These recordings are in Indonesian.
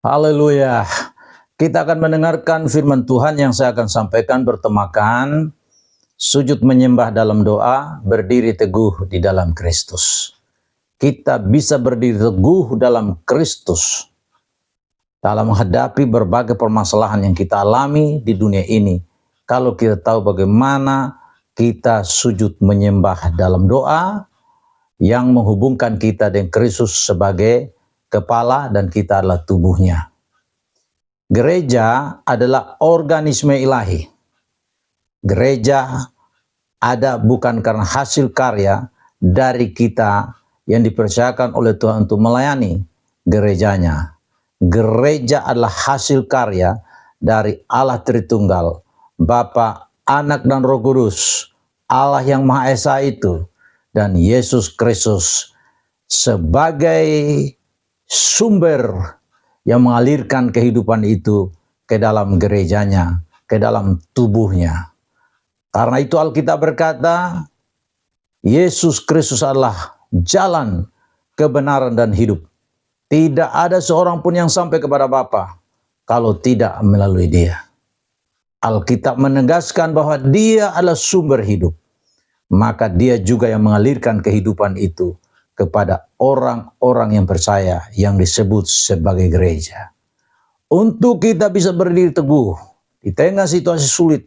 Haleluya. Kita akan mendengarkan firman Tuhan yang saya akan sampaikan bertemakan sujud menyembah dalam doa, berdiri teguh di dalam Kristus. Kita bisa berdiri teguh dalam Kristus dalam menghadapi berbagai permasalahan yang kita alami di dunia ini. Kalau kita tahu bagaimana kita sujud menyembah dalam doa yang menghubungkan kita dengan Kristus sebagai kepala dan kita adalah tubuhnya. Gereja adalah organisme ilahi. Gereja ada bukan karena hasil karya dari kita yang dipercayakan oleh Tuhan untuk melayani gerejanya. Gereja adalah hasil karya dari Allah Tritunggal, Bapa, Anak, dan Roh Kudus, Allah yang Maha Esa itu, dan Yesus Kristus sebagai sumber yang mengalirkan kehidupan itu ke dalam gerejanya, ke dalam tubuhnya. Karena itu Alkitab berkata, Yesus Kristus adalah jalan, kebenaran, dan hidup. Tidak ada seorang pun yang sampai kepada Bapa kalau tidak melalui Dia. Alkitab menegaskan bahwa Dia adalah sumber hidup. Maka Dia juga yang mengalirkan kehidupan itu kepada orang-orang yang percaya yang disebut sebagai gereja. Untuk kita bisa berdiri teguh di tengah situasi sulit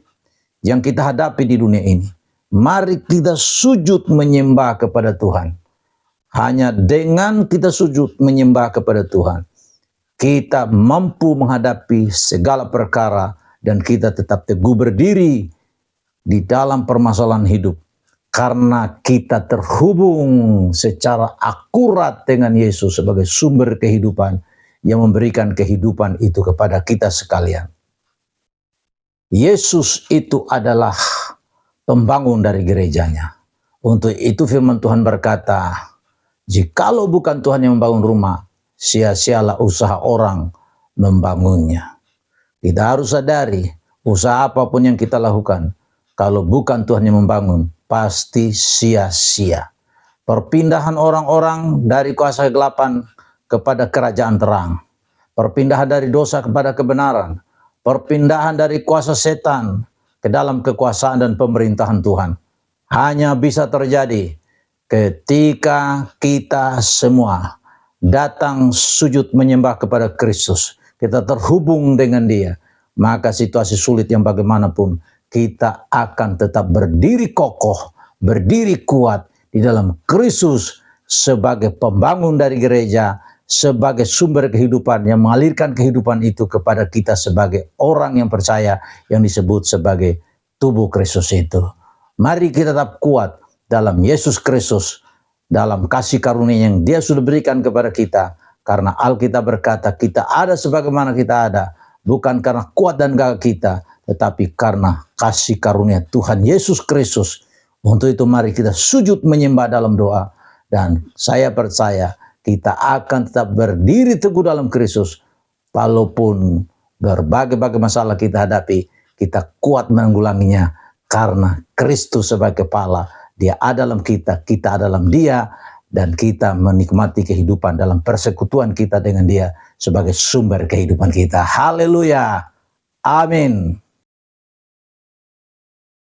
yang kita hadapi di dunia ini, mari kita sujud menyembah kepada Tuhan. Hanya dengan kita sujud menyembah kepada Tuhan, kita mampu menghadapi segala perkara dan kita tetap teguh berdiri di dalam permasalahan hidup. Karena kita terhubung secara akurat dengan Yesus sebagai sumber kehidupan yang memberikan kehidupan itu kepada kita sekalian. Yesus itu adalah pembangun dari gerejanya. Untuk itu firman Tuhan berkata, jikalau bukan Tuhan yang membangun rumah, sia-sialah usaha orang membangunnya. Kita harus sadari, usaha apapun yang kita lakukan, kalau bukan Tuhan yang membangun, pasti sia-sia. Perpindahan orang-orang dari kuasa kegelapan kepada kerajaan terang. Perpindahan dari dosa kepada kebenaran. Perpindahan dari kuasa setan ke dalam kekuasaan dan pemerintahan Tuhan. Hanya bisa terjadi ketika kita semua datang sujud menyembah kepada Kristus. Kita terhubung dengan Dia. Maka situasi sulit yang bagaimanapun, kita akan tetap berdiri kokoh, berdiri kuat di dalam Kristus sebagai pembangun dari gereja, sebagai sumber kehidupan yang mengalirkan kehidupan itu kepada kita sebagai orang yang percaya yang disebut sebagai tubuh Kristus itu. Mari kita tetap kuat dalam Yesus Kristus, dalam kasih karunia yang Dia sudah berikan kepada kita. Karena Alkitab berkata kita ada sebagaimana kita ada, bukan karena kuat dan gagah kita, tetapi karena kasih karunia Tuhan Yesus Kristus. Untuk itu mari kita sujud menyembah dalam doa. Dan saya percaya kita akan tetap berdiri teguh dalam Kristus. Walaupun berbagai masalah kita hadapi, kita kuat menanggulanginya. Karena Kristus sebagai kepala, Dia ada dalam kita, kita ada dalam Dia. Dan kita menikmati kehidupan dalam persekutuan kita dengan Dia sebagai sumber kehidupan kita. Haleluya. Amin.